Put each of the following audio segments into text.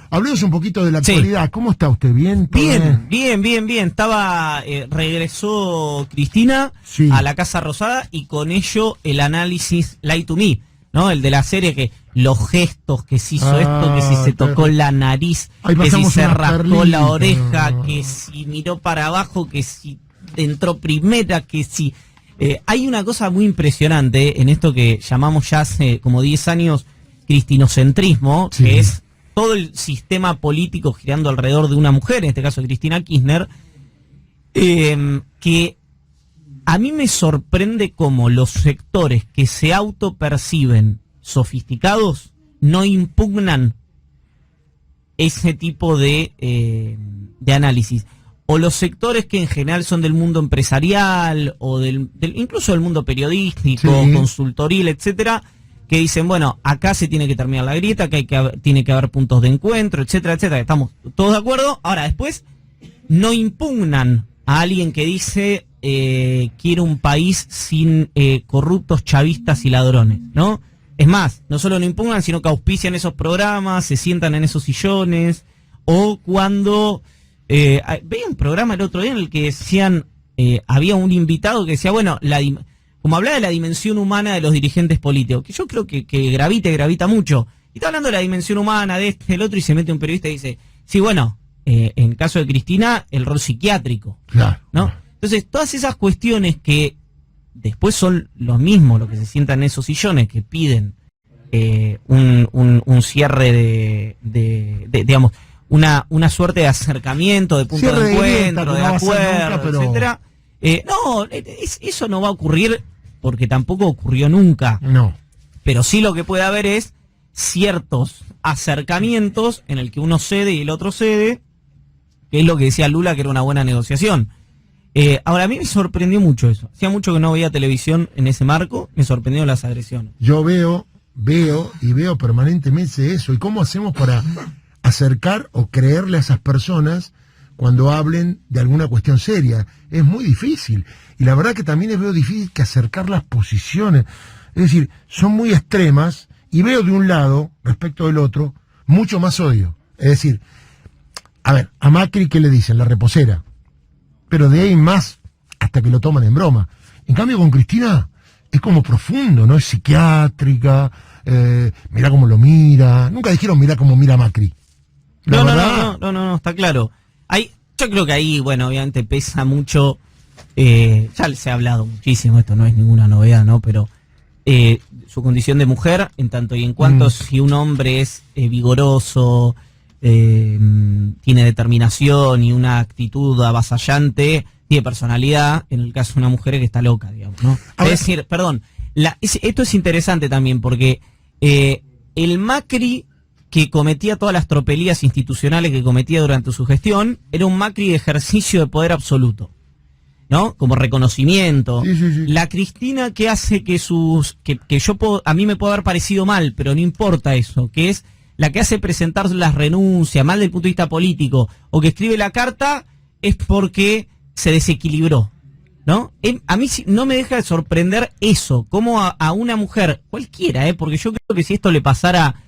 hablemos un poquito de la actualidad. Sí. ¿Cómo está usted? ¿Bien? Bien. Regresó Cristina a la Casa Rosada y con ello el análisis Lie to Me, ¿no? El de la serie, que los gestos, que se hizo esto, que si se tocó la nariz, que si se raspó la oreja, que si miró para abajo, que si entró primera, que si... hay una cosa muy impresionante en esto que llamamos ya hace como 10 años cristinocentrismo, que es todo el sistema político girando alrededor de una mujer, en este caso Cristina Kirchner, que a mí me sorprende cómo los sectores que se autoperciben sofisticados no impugnan ese tipo de análisis. O los sectores que en general son del mundo empresarial o incluso del mundo periodístico, consultoril, etcétera, que dicen, bueno, acá se tiene que terminar la grieta, que tiene que haber puntos de encuentro, etcétera, etcétera. Estamos todos de acuerdo. Ahora, después no impugnan a alguien que dice quiere un país sin corruptos, chavistas y ladrones, ¿no? Es más, no solo no impugnan, sino que auspician esos programas, se sientan en esos sillones, o cuando... veía un programa el otro día en el que decían, había un invitado que decía, bueno, como hablaba de la dimensión humana de los dirigentes políticos, que yo creo que gravita mucho, y está hablando de la dimensión humana de este, del otro, y se mete un periodista y dice, sí, bueno, en el caso de Cristina, el rol psiquiátrico, claro, ¿no? Entonces, todas esas cuestiones que después son los mismos, los que se sientan en esos sillones, que piden un cierre digamos, una suerte de acercamiento, de punto de encuentro, de acuerdo, etcétera. Eso no va a ocurrir porque tampoco ocurrió nunca. No. Pero sí lo que puede haber es ciertos acercamientos en el que uno cede y el otro cede, que es lo que decía Lula, que era una buena negociación. Ahora, a mí me sorprendió mucho eso. Hacía mucho que no veía televisión en ese marco, me sorprendieron las agresiones. Yo veo permanentemente eso. ¿Y cómo hacemos para acercar o creerle a esas personas cuando hablen de alguna cuestión seria? Es muy difícil. Y la verdad que también veo difícil que acercar las posiciones. Es decir, son muy extremas y veo de un lado, respecto del otro, mucho más odio. Es decir, a ver, a Macri, ¿qué le dicen? La reposera. Pero de ahí más hasta que lo toman en broma. En cambio, con Cristina es como profundo, ¿no? Es psiquiátrica, mirá cómo lo mira. Nunca dijeron mirá cómo mira Macri. No, está claro. Yo creo que ahí, bueno, obviamente pesa mucho, ya se ha hablado muchísimo, esto no es ninguna novedad, ¿no? Pero su condición de mujer, en tanto y en cuanto si un hombre es vigoroso, tiene determinación y una actitud avasallante, tiene personalidad, en el caso de una mujer que está loca, digamos, ¿no? Es decir, perdón, esto es interesante también porque el Macri que cometía todas las tropelías institucionales que cometía durante su gestión, era un Macri de ejercicio de poder absoluto, ¿no? Como reconocimiento. Sí. La Cristina que hace que a mí me puede haber parecido mal, pero no importa eso, que es la que hace presentar las renuncias, mal del punto de vista político, o que escribe la carta, es porque se desequilibró, ¿no? A mí no me deja de sorprender eso, como a una mujer, cualquiera, porque yo creo que si esto le pasara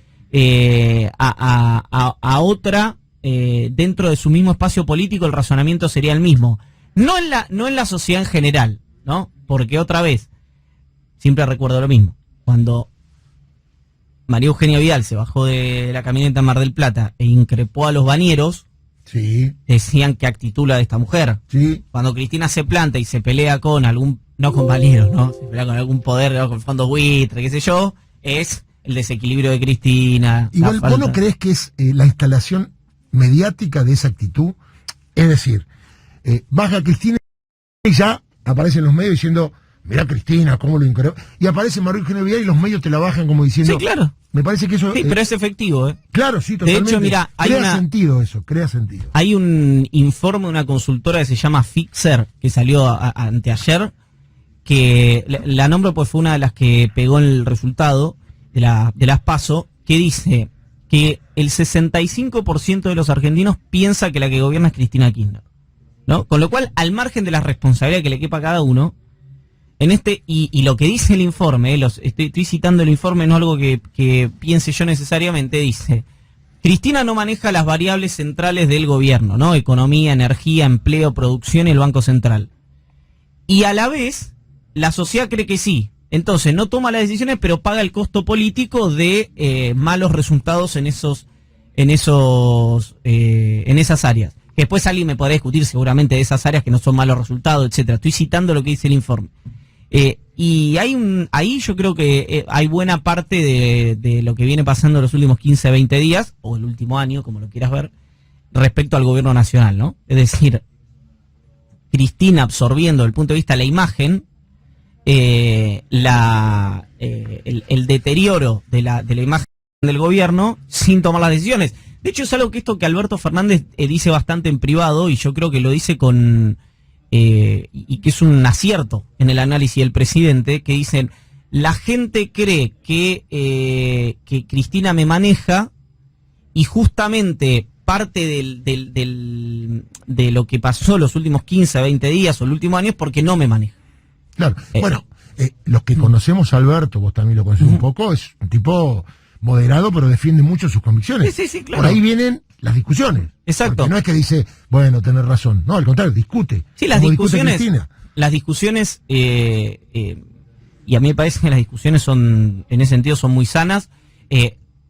a otra dentro de su mismo espacio político, el razonamiento sería el mismo. No en la sociedad en general, ¿no? Porque otra vez, siempre recuerdo lo mismo. Cuando María Eugenia Vidal se bajó de la camioneta en Mar del Plata e increpó a los bañeros, decían qué actitud la de esta mujer. Cuando Cristina se planta y se pelea con no con bañeros, ¿no? Se pelea con algún poder, ¿no? Con fondos buitre, qué sé yo, es el desequilibrio de Cristina. Igual, ¿vos no crees que es la instalación mediática de esa actitud? Es decir, baja Cristina y ya aparecen los medios diciendo, mirá Cristina, cómo lo increó. Y aparece María Eugenia Vidal y los medios te la bajan como diciendo... Sí, claro. Me parece que eso... Sí, pero es efectivo, Claro, sí, totalmente. De hecho, mira, crea sentido eso, crea sentido. Hay un informe de una consultora que se llama Fixer, que salió anteayer, que la nombro pues fue una de las que pegó el resultado de las PASO, que dice que el 65% de los argentinos piensa que la que gobierna es Cristina Kirchner, ¿no? Con lo cual, al margen de la responsabilidad que le quepa a cada uno, y lo que dice el informe, estoy citando el informe, no algo que piense yo necesariamente, dice, Cristina no maneja las variables centrales del gobierno, ¿no? Economía, energía, empleo, producción y el Banco Central. Y a la vez, la sociedad cree que sí. Entonces, no toma las decisiones, pero paga el costo político de malos resultados en esas áreas. Que después alguien me podrá discutir seguramente de esas áreas que no son malos resultados, etcétera. Estoy citando lo que dice el informe. Y ahí yo creo que hay buena parte de lo que viene pasando los últimos 15, 20 días, o el último año, como lo quieras ver, respecto al gobierno nacional, ¿no? Es decir, Cristina absorbiendo, desde el punto de vista de la imagen, el deterioro de la imagen del gobierno sin tomar las decisiones. De hecho, es algo que Alberto Fernández dice bastante en privado, y yo creo que lo dice y que es un acierto en el análisis del presidente, que dicen, la gente cree que Cristina me maneja, y justamente parte de lo que pasó los últimos 15, 20 días o el último año es porque no me maneja. Claro, bueno, los que conocemos a Alberto, vos también lo conocés un poco, es un tipo moderado, pero defiende mucho sus convicciones. Sí, claro. Por ahí vienen las discusiones. Exacto. Porque no es que dice, bueno, tenés razón. No, al contrario, discute. Sí, las discusiones, y a mí me parece que las discusiones en ese sentido son muy sanas,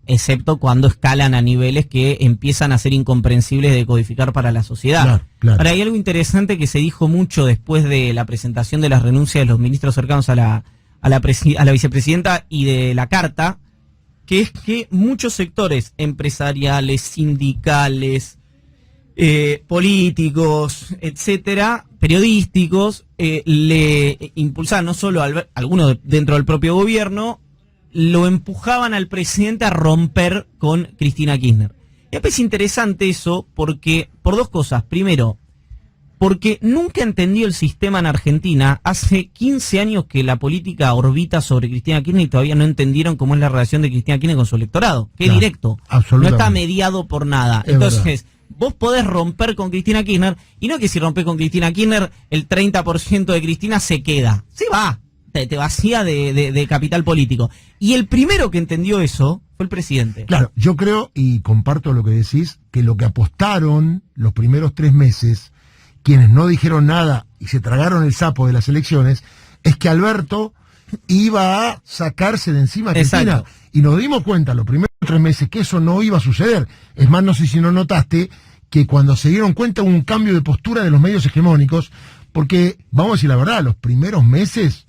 excepto cuando escalan a niveles que empiezan a ser incomprensibles de codificar para la sociedad. Claro. Ahora, hay algo interesante que se dijo mucho después de la presentación de las renuncias de los ministros cercanos a la vicepresidenta y de la carta, que es que muchos sectores empresariales, sindicales, políticos, etcétera, periodísticos, le impulsaban, no solo algunos dentro del propio gobierno, lo empujaban al presidente a romper con Cristina Kirchner. Y me parece interesante eso por dos cosas. Primero, porque nunca entendió el sistema en Argentina. Hace 15 años que la política orbita sobre Cristina Kirchner y todavía no entendieron cómo es la relación de Cristina Kirchner con su electorado. Que es directo. No está mediado por nada. Entonces, vos podés romper con Cristina Kirchner, y no que si rompés con Cristina Kirchner, el 30% de Cristina se queda. Se va. Te vacía de capital político. Y el primero que entendió eso fue el presidente. Claro, yo creo, y comparto lo que decís, que lo que apostaron los primeros 3 meses, quienes no dijeron nada y se tragaron el sapo de las elecciones, es que Alberto iba a sacarse de encima a Cristina. Exacto. Y nos dimos cuenta los primeros 3 meses que eso no iba a suceder. Es más, no sé si no notaste que cuando se dieron cuenta hubo un cambio de postura de los medios hegemónicos, porque, vamos a decir la verdad, los primeros meses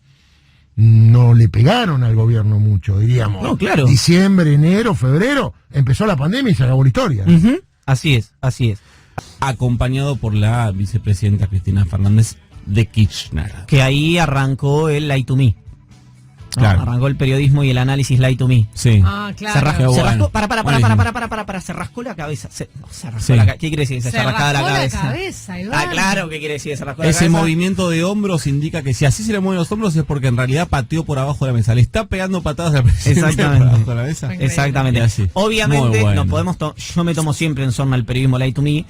no le pegaron al gobierno mucho, diríamos. No, claro. Diciembre, enero, febrero, empezó la pandemia y se acabó la historia. Así es. Acompañado por la vicepresidenta Cristina Fernández de Kirchner. Que ahí arrancó el Lie to Me. Claro. Arrancó el periodismo y el análisis Lie to Me. Sí. Ah, claro. Se rascó, Bueno. se rascó la cabeza. Se rascó la cabeza. ¿Qué quiere decir? Se rascó la cabeza. Iván. Claro, ¿qué quiere decir? Se rascó la cabeza. Ese movimiento de hombros indica que si así se le mueven los hombros es porque en realidad pateó por abajo de la mesa. Le está pegando patadas al presidente Exactamente. por abajo de la mesa. Exactamente. Y así. Obviamente, Muy bueno. no podemos yo me tomo siempre en forma el periodismo Lie to Me.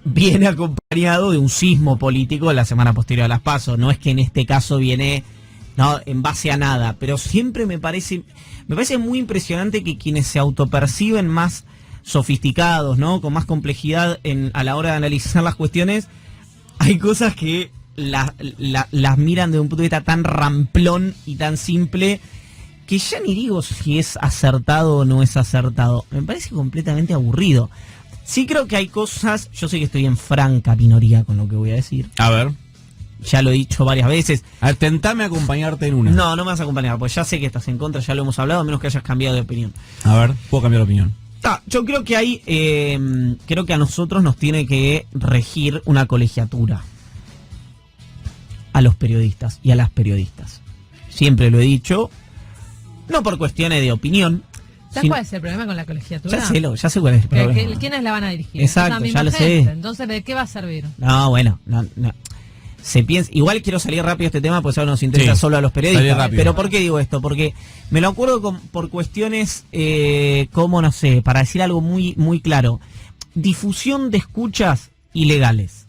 Viene acompañado de un sismo político la semana posterior a las PASO. No es que en este caso viene en base a nada, pero siempre me parece muy impresionante que quienes se autoperciben más sofisticados, ¿no? Con más complejidad a la hora de analizar las cuestiones, hay cosas que las miran de un punto de vista tan ramplón y tan simple que ya ni digo si es acertado o no es acertado. Me parece completamente aburrido. Sí creo que hay cosas, yo sé que estoy en franca minoría con lo que voy a decir. A ver. Ya lo he dicho varias veces. Tentame acompañarte en una. No me vas a acompañar, porque ya sé que estás en contra, ya lo hemos hablado, a menos que hayas cambiado de opinión. A ver, puedo cambiar de opinión. Yo creo que creo que a nosotros nos tiene que regir una colegiatura. A los periodistas y a las periodistas. Siempre lo he dicho, no por cuestiones de opinión. ¿Sabes cuál es el problema con la colegiatura? Ya sé cuál es el problema. ¿Quiénes la van a dirigir? Exacto, ya lo sé. Entonces, ¿de qué va a servir? No. Se piensa, igual quiero salir rápido de este tema, pues ahora nos interesa solo a los periodistas. Pero ¿por qué digo esto? Porque me lo acuerdo por cuestiones como, no sé, para decir algo muy, muy claro, difusión de escuchas ilegales.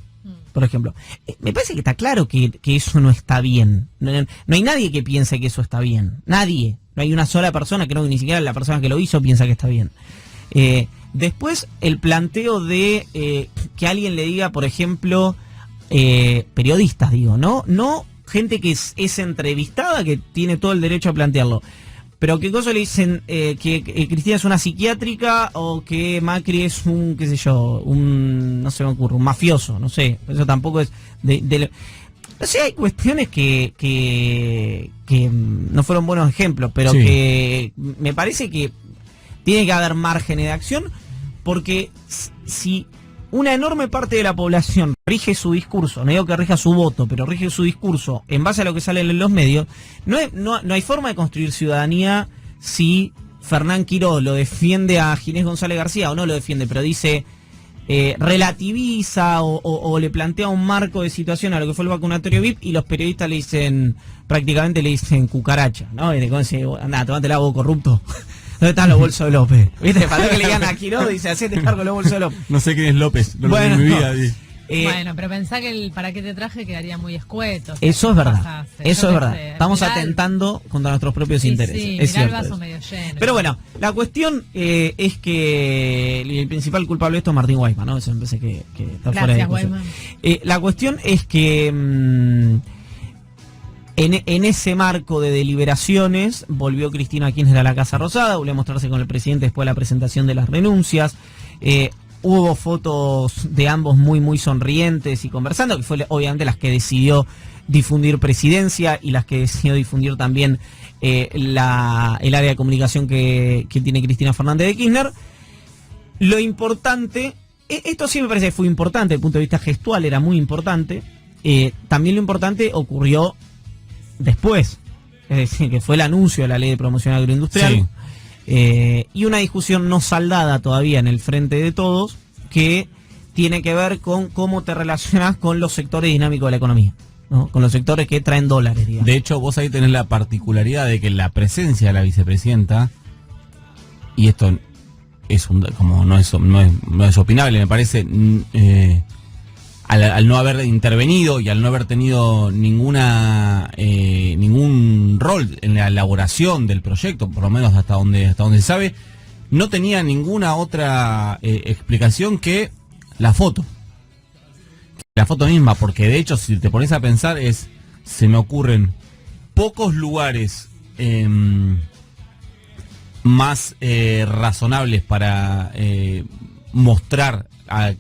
Por ejemplo, me parece que está claro que eso no está bien. No hay nadie que piense que eso está bien. Nadie. No hay una sola persona, creo que ni siquiera la persona que lo hizo piensa que está bien. Después, el planteo de que alguien le diga, por ejemplo, periodistas, digo, no gente que es entrevistada, que tiene todo el derecho a plantearlo. Pero qué cosa le dicen que Cristina es una psiquiátrica o que Macri es un, qué sé yo, no se me ocurre, un mafioso, no sé. Eso tampoco es no sé, hay cuestiones que no fueron buenos ejemplos, pero sí, que me parece que tiene que haber márgenes de acción, porque si una enorme parte de la población rige su discurso, no digo que rija su voto, pero rige su discurso en base a lo que sale en los medios, no hay forma de construir ciudadanía si Fernán Quirós lo defiende a Ginés González García o no lo defiende, pero dice, relativiza o le plantea un marco de situación a lo que fue el vacunatorio VIP, y los periodistas le dicen, prácticamente le dicen cucaracha, ¿no? Y le dicen, anda, tomate la voz, corrupto. ¿Dónde están los bolsos de López? ¿Viste? Para que le digan a Quirós, dice, hacete cargo de los bolsos de López. No sé quién es López, no lo vi en mi vida. Bueno, pero pensá que el para qué te traje quedaría muy escueto. Eso es verdad, Pasaste, eso es verdad. sé, Estamos mirá atentando contra nuestros propios sí, intereses. sí, es mirá el cierto. vaso medio lleno. Pero bueno, la cuestión es que el principal culpable de esto es Martín Weissman, ¿no? Eso me parece que está fuera de Gracias, discusión. Weissman. La cuestión es que en ese marco de deliberaciones volvió Cristina Kirchner a la Casa Rosada, volvió a mostrarse con el presidente después de la presentación de las renuncias. Hubo fotos de ambos muy sonrientes y conversando, que fue obviamente las que decidió difundir Presidencia y las que decidió difundir también el área de comunicación que tiene Cristina Fernández de Kirchner. Lo importante, esto sí me parece que fue importante, desde el punto de vista gestual era muy importante. También lo importante ocurrió después, es decir, que fue el anuncio de la Ley de Promoción Agroindustrial. Sí. Y una discusión no saldada todavía en el frente de todos, que tiene que ver con cómo te relacionas con los sectores dinámicos de la economía, ¿no? Con los sectores que traen dólares, digamos. De hecho, vos ahí tenés la particularidad de que la presencia de la vicepresidenta, y esto es como no es opinable, me parece, al no haber intervenido y al no haber tenido ningún rol en la elaboración del proyecto, por lo menos hasta donde se sabe, no tenía ninguna otra explicación que la foto. La foto misma, porque de hecho, si te pones a pensar, se me ocurren pocos lugares más razonables para mostrar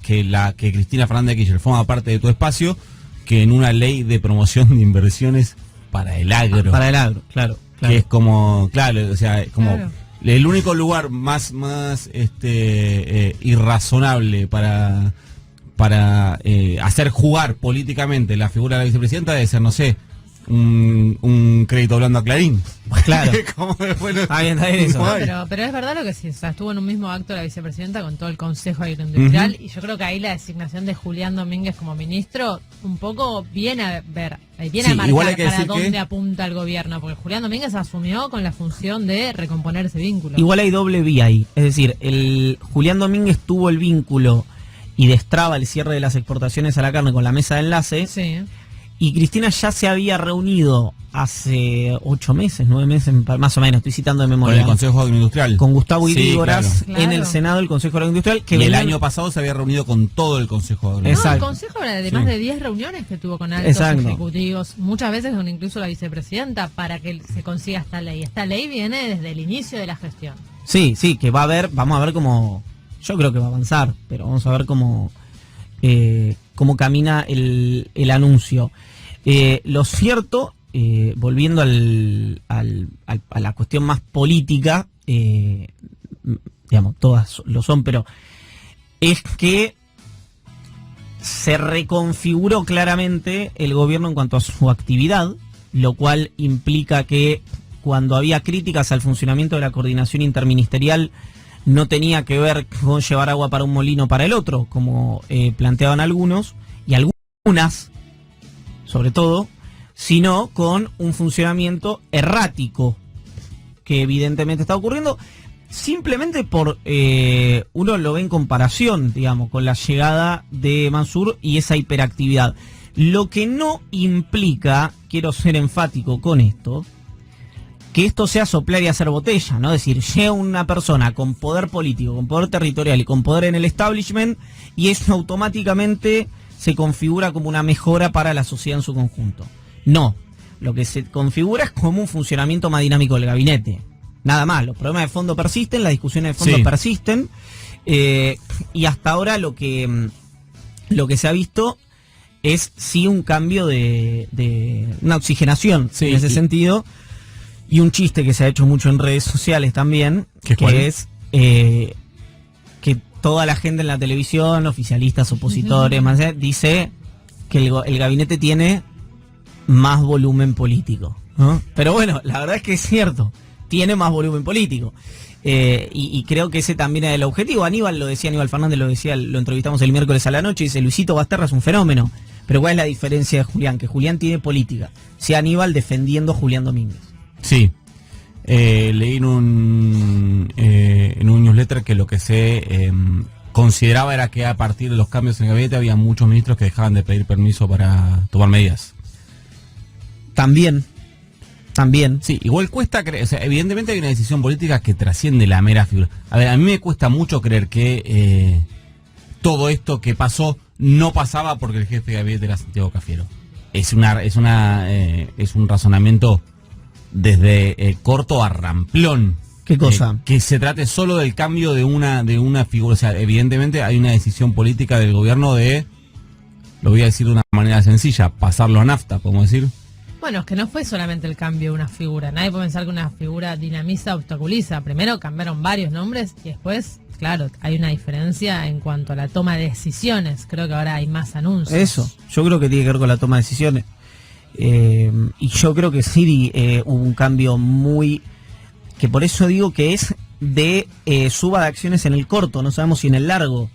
que Cristina Fernández de Kirchner forma parte de tu espacio, que en una ley de promoción de inversiones para el agro. Para el agro, claro. Que es como, claro, o sea, como Claro. el único lugar más irrazonable para hacer jugar políticamente la figura de la vicepresidenta debe ser, no sé, un crédito blando a Clarín. Claro. Como, bueno, Está bien eso. no No, hay. pero es verdad lo que sí, o sea, estuvo en un mismo acto la vicepresidenta con todo el Consejo Agroindustrial, y yo creo que ahí la designación de Julián Domínguez como ministro un poco viene a ver, viene Sí, a igual hay marcar que para decir dónde que- apunta el gobierno, porque Julián Domínguez asumió con la función de recomponer ese vínculo. Igual hay doble vía ahí. Es decir, Julián Domínguez tuvo el vínculo y destraba el cierre de las exportaciones a la carne con la mesa de enlace. Sí. Y Cristina ya se había reunido hace 8 meses, 9 meses, más o menos, estoy citando de Con memoria. el Consejo Agroindustrial. Con Gustavo Sí, Irígoras claro. en el Senado del Consejo Agroindustrial. Que y el venían- año pasado se había reunido con todo el Consejo Agroindustrial. No, el Exacto. Consejo habla de Sí. más de 10 reuniones que tuvo con altos Exacto. ejecutivos, muchas veces con incluso la vicepresidenta, para que se consiga esta ley. Esta ley viene desde el inicio de la gestión. Sí, que va a haber, vamos a ver cómo, yo creo que va a avanzar, pero vamos a ver cómo camina el anuncio. Lo cierto, volviendo a la cuestión más política, digamos, todas lo son, pero es que se reconfiguró claramente el gobierno en cuanto a su actividad, lo cual implica que cuando había críticas al funcionamiento de la coordinación interministerial no tenía que ver con llevar agua para un molino para el otro, como planteaban algunos, y algunas, sobre todo, sino con un funcionamiento errático que evidentemente está ocurriendo, simplemente por, uno lo ve en comparación, digamos, con la llegada de Mansur y esa hiperactividad. Lo que no implica, quiero ser enfático con esto, que esto sea soplar y hacer botella, ¿no? Es decir, llega una persona con poder político, con poder territorial y con poder en el establishment, y eso automáticamente se configura como una mejora para la sociedad en su conjunto. No, lo que se configura es como un funcionamiento más dinámico del gabinete. Nada más, los problemas de fondo persisten, las discusiones de fondo persisten, y hasta ahora lo que se ha visto es sí un cambio de una oxigenación en ese sentido, y un chiste que se ha hecho mucho en redes sociales también, que es que toda la gente en la televisión, oficialistas, opositores, dice que el gabinete tiene más volumen político, ¿no? Pero bueno, la verdad es que es cierto, tiene más volumen político. Y creo que ese también es el objetivo. Aníbal Fernández lo decía, lo entrevistamos el miércoles a la noche, y dice: Luisito Basterra es un fenómeno. Pero ¿cuál es la diferencia de Julián? Que Julián tiene política. Sea Aníbal defendiendo a Julián Domínguez. Sí. Leí en un newsletter que lo que se consideraba era que a partir de los cambios en el gabinete había muchos ministros que dejaban de pedir permiso para tomar medidas. También. Sí, igual cuesta creer, o sea, evidentemente hay una decisión política que trasciende la mera figura. A ver, a mí me cuesta mucho creer que todo esto que pasó no pasaba porque el jefe de gabinete era Santiago Cafiero. Es un razonamiento desde corto a ramplón. ¿Qué cosa? Que se trate solo del cambio de una figura. O sea, evidentemente hay una decisión política del gobierno de, lo voy a decir de una manera sencilla, pasarlo a nafta, podemos decir. Bueno, es que no fue solamente el cambio de una figura. Nadie puede pensar que una figura dinamiza, obstaculiza. Primero cambiaron varios nombres y después, claro, hay una diferencia en cuanto a la toma de decisiones. Creo que ahora hay más anuncios. Eso, yo creo que tiene que ver con la toma de decisiones. Y yo creo que sí hubo un cambio muy... que por eso digo que es de suba de acciones en el corto, no sabemos si en el largo,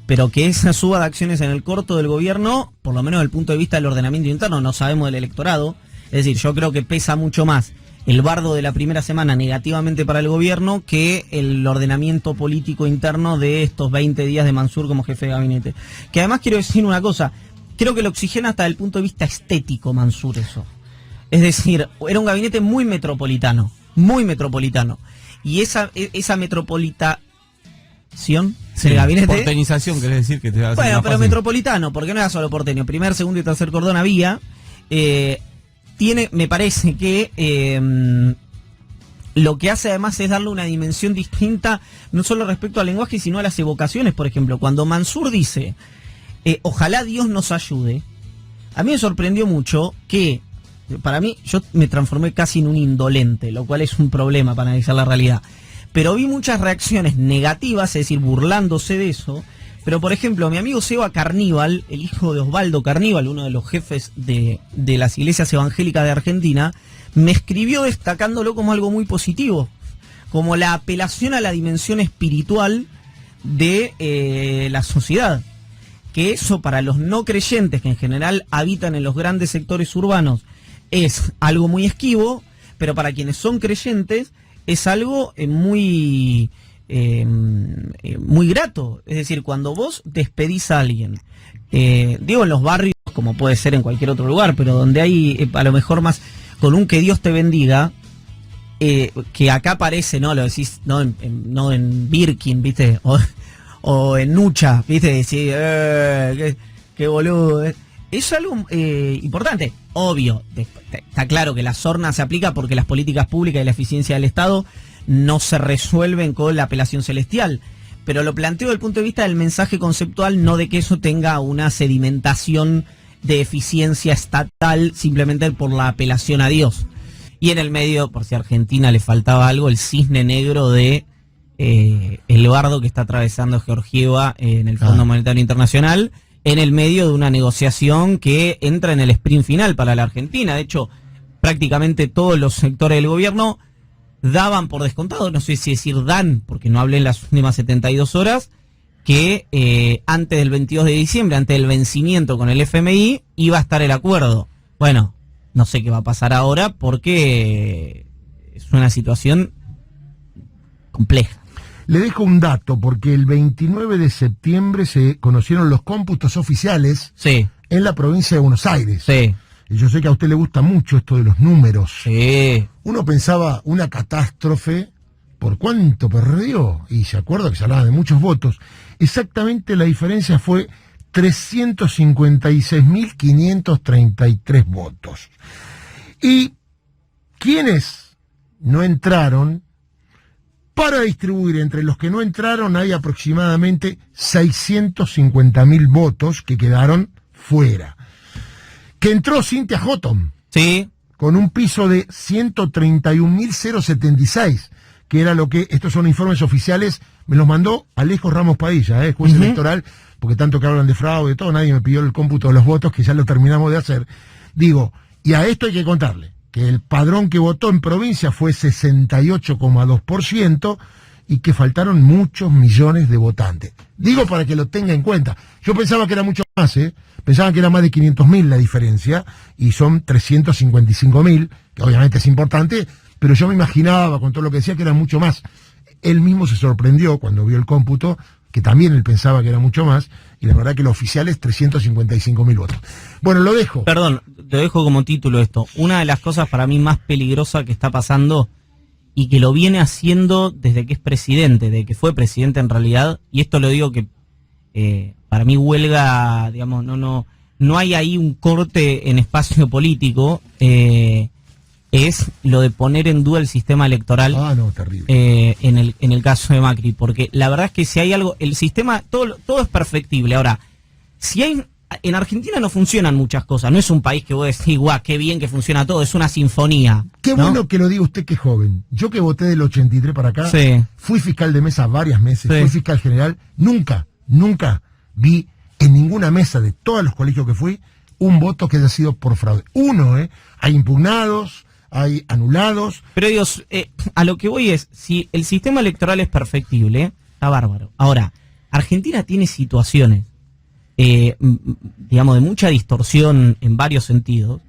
pero que esa suba de acciones en el corto del gobierno, por lo menos desde el punto de vista del ordenamiento interno, no sabemos del electorado. Es decir, yo creo que pesa mucho más el bardo de la primera semana negativamente para el gobierno que el ordenamiento político interno de estos 20 días de Mansur como jefe de gabinete. Que además quiero decir una cosa, creo que lo oxigena hasta el punto de vista estético Mansur eso. Es decir, era un gabinete muy metropolitano. Y esa metropolitación del gabinete... Porteñización, querés decir que te va a hacer Bueno, más pero fácil. metropolitano, porque no era solo porteño. Primer, segundo y tercer cordón había. Me parece que lo que hace además es darle una dimensión distinta, no solo respecto al lenguaje, sino a las evocaciones. Por ejemplo, cuando Mansur dice, ojalá Dios nos ayude, a mí me sorprendió mucho que, para mí, yo me transformé casi en un indolente, lo cual es un problema para analizar la realidad. Pero vi muchas reacciones negativas, es decir, burlándose de eso. Pero, por ejemplo, mi amigo Seba Carníbal, el hijo de Osvaldo Carníbal, uno de los jefes de las iglesias evangélicas de Argentina, me escribió destacándolo como algo muy positivo, como la apelación a la dimensión espiritual de la sociedad. Que eso para los no creyentes, que en general habitan en los grandes sectores urbanos, es algo muy esquivo, pero para quienes son creyentes es algo muy grato. Es decir, cuando vos despedís a alguien, digo en los barrios, como puede ser en cualquier otro lugar, pero donde hay a lo mejor más, con un que Dios te bendiga, que acá parece, ¿no? Lo decís, no en Birkin, ¿viste? O en Nucha, ¿viste? Decís, qué boludo. Es algo importante. Obvio, está claro que la sorna se aplica porque las políticas públicas y la eficiencia del Estado no se resuelven con la apelación celestial. Pero lo planteo desde el punto de vista del mensaje conceptual, no de que eso tenga una sedimentación de eficiencia estatal simplemente por la apelación a Dios. Y en el medio, por si a Argentina le faltaba algo, el cisne negro de el bardo que está atravesando Georgieva en el Fondo Monetario Internacional, en el medio de una negociación que entra en el sprint final para la Argentina. De hecho, prácticamente todos los sectores del gobierno daban por descontado, no sé si decir dan, porque no hablé en las últimas 72 horas, que antes del 22 de diciembre, antes del vencimiento con el FMI, iba a estar el acuerdo. Bueno, no sé qué va a pasar ahora porque es una situación compleja. Le dejo un dato, porque el 29 de septiembre se conocieron los cómputos oficiales Sí, en la provincia de Buenos Aires. sí. y yo sé que a usted le gusta mucho esto de los números. Sí. Uno pensaba una catástrofe, ¿por cuánto perdió? Y se acuerda que se hablaba de muchos votos. Exactamente la diferencia fue 356.533 votos. Y quienes no entraron, para distribuir entre los que no entraron hay aproximadamente 650.000 votos que quedaron fuera. Que entró Cynthia Houghton Sí. con un piso de 131.076, que era lo que, estos son informes oficiales, me los mandó Alejo Ramos Padilla, juez electoral, porque tanto que hablan de fraude y todo, nadie me pidió el cómputo de los votos, que ya lo terminamos de hacer. Digo, y a esto hay que contarle, que el padrón que votó en provincia fue 68,2% y que faltaron muchos millones de votantes. Digo para que lo tenga en cuenta. Yo pensaba que era mucho más, pensaba que era más de 500.000 la diferencia, y son 355.000, que obviamente es importante, pero yo me imaginaba, con todo lo que decía, que era mucho más. Él mismo se sorprendió cuando vio el cómputo, que también él pensaba que era mucho más, y la verdad que lo oficial es 355.000 votos. Bueno, lo dejo. Perdón, te dejo como título esto. Una de las cosas para mí más peligrosas que está pasando, y que lo viene haciendo desde que es presidente, desde que fue presidente en realidad, y esto lo digo que para mí huelga, digamos, no hay ahí un corte en espacio político, es lo de poner en duda el sistema electoral. No, terrible. En el caso de Macri, porque la verdad es que si hay algo, el sistema, todo es perfectible. Ahora, si hay, en Argentina no funcionan muchas cosas, no es un país que vos decís, guau, qué bien que funciona todo, es una sinfonía. Qué ¿no? bueno que lo diga usted que es joven. Yo que voté del 83 para acá, Sí. fui fiscal de mesa varias meses, Sí. fui fiscal general, nunca vi en ninguna mesa de todos los colegios que fui un voto que haya sido por fraude. Uno, hay impugnados, hay anulados. Pero Dios, a lo que voy es, si el sistema electoral es perfectible, está bárbaro. Ahora, Argentina tiene situaciones, digamos, de mucha distorsión en varios sentidos.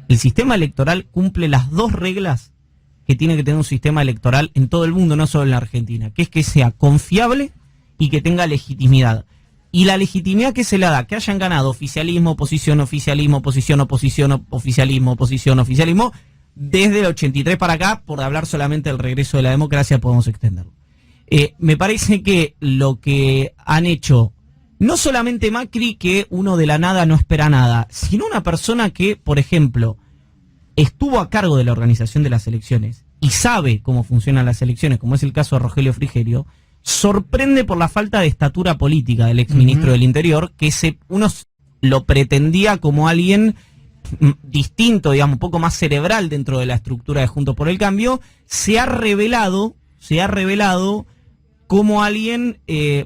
El sistema electoral cumple las dos reglas que tiene que tener un sistema electoral en todo el mundo, no solo en la Argentina, que es que sea confiable y que tenga legitimidad. Y la legitimidad que se le da, que hayan ganado oficialismo, oposición, oficialismo, oposición, oposición, oficialismo, oposición, oficialismo, desde el 83 para acá, por hablar solamente del regreso de la democracia, podemos extenderlo. Me parece que lo que han hecho, no solamente Macri, que uno de la nada no espera nada, sino una persona que, por ejemplo, estuvo a cargo de la organización de las elecciones y sabe cómo funcionan las elecciones, como es el caso de Rogelio Frigerio, sorprende por la falta de estatura política del exministro del Interior, que uno lo pretendía como alguien distinto, digamos, un poco más cerebral dentro de la estructura de Juntos por el Cambio. Se ha revelado como alguien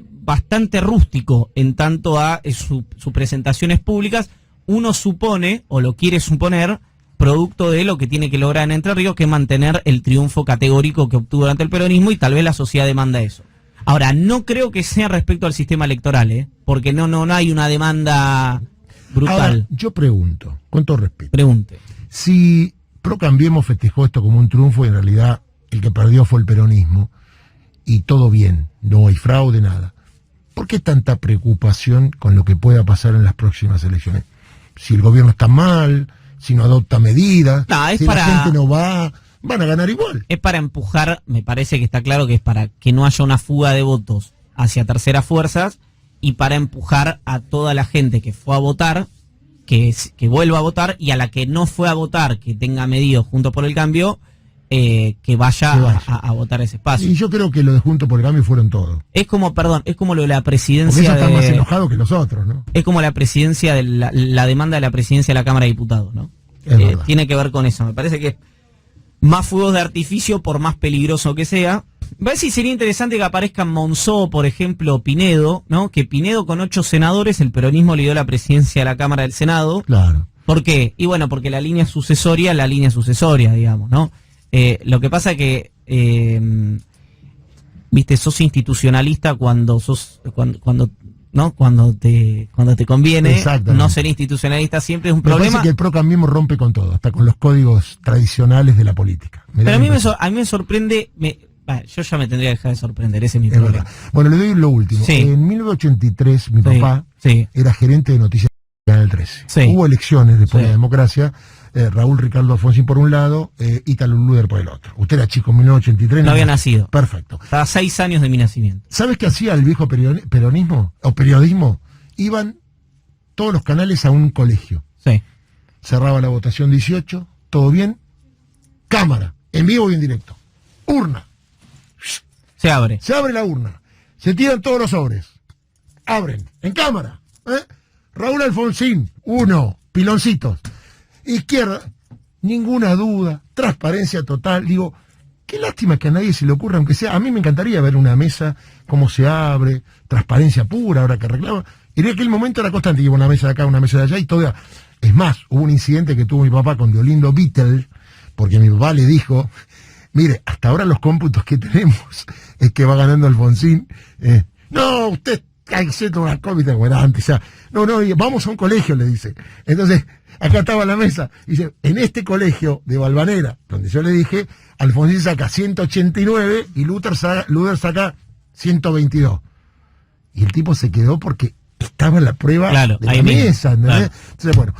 bastante rústico en tanto a sus presentaciones públicas. Uno supone, o lo quiere suponer, producto de lo que tiene que lograr en Entre Ríos, que es mantener el triunfo categórico que obtuvo durante el peronismo, y tal vez la sociedad demanda eso. Ahora, no creo que sea respecto al sistema electoral, porque no hay una demanda brutal. Ahora, yo pregunto, con todo respeto, Pregunte. si Pro Cambiemos festejó esto como un triunfo y en realidad el que perdió fue el peronismo, y todo bien, no hay fraude, nada, ¿por qué tanta preocupación con lo que pueda pasar en las próximas elecciones? Si el gobierno está mal, si no adopta medidas, No, si la gente no va, van a ganar igual. Es para empujar, me parece que está claro que es para que no haya una fuga de votos hacia terceras fuerzas, y para empujar a toda la gente que fue a votar, que vuelva a votar, y a la que no fue a votar, que tenga medido Juntos por el Cambio, que vaya a votar ese espacio. Y yo creo que lo de Juntos por el Cambio fueron todos. Es como, es como lo de la Porque presidencia ellos están más enojados que nosotros, ¿no? es como la presidencia de la demanda de la presidencia de la Cámara de Diputados, ¿no? Tiene que ver con eso. Me parece que más fuegos de artificio, por más peligroso que sea. A ver si sería interesante que aparezcan Monzó, por ejemplo, Pinedo, ¿no? Que Pinedo con 8 senadores, el peronismo le dio la presidencia a la Cámara del Senado. Claro. ¿Por qué? Y bueno, porque la línea sucesoria, digamos, ¿no? Lo que pasa que, viste, sos institucionalista cuando te conviene. No ser institucionalista siempre es un problema. Me parece que el Pro Cambiemos rompe con todo, hasta con los códigos tradicionales de la política. Pero a mí me sorprende, yo ya me tendría que dejar de sorprender, ese es mi problema. Verdad. Bueno, le doy lo último. Sí. En 1983 mi papá era gerente de noticias de Canal 3. parece. Sí. Hubo elecciones después de Sí. la democracia, Raúl Ricardo Alfonsín por un lado, Ítalo Luder por el otro. Usted era chico en 1983. No había nacido. Perfecto. Estaba a 6 años de mi nacimiento. ¿Sabes qué hacía el viejo peronismo o periodismo? Iban todos los canales a un colegio. Sí. Cerraba la votación 18, todo bien, cámara, en vivo y en directo. Urna. Se abre. Se abre la urna. Se tiran todos los sobres. Abren. En cámara. Raúl Alfonsín. 1. Piloncitos. Izquierda. Ninguna duda. Transparencia total. Digo, qué lástima que a nadie se le ocurra, aunque sea. A mí me encantaría ver una mesa, cómo se abre, transparencia pura, ahora que reclama. Y en aquel momento era constante. Iba una mesa de acá, una mesa de allá y todo. Es más, hubo un incidente que tuvo mi papá con Deolindo Vittel, porque mi papá le dijo: mire, hasta ahora los cómputos que tenemos es que va ganando Alfonsín. No, usted haciendo una cómica como era antes. Ya. No, vamos a un colegio, le dice. Entonces, acá estaba la mesa. Dice, en este colegio de Valvanera, donde yo le dije, Alfonsín saca 189 y Luder saca 122. Y el tipo se quedó porque estaba en la prueba Claro, de la ahí mismo, mesa. ¿Entendés? claro. Entonces, bueno.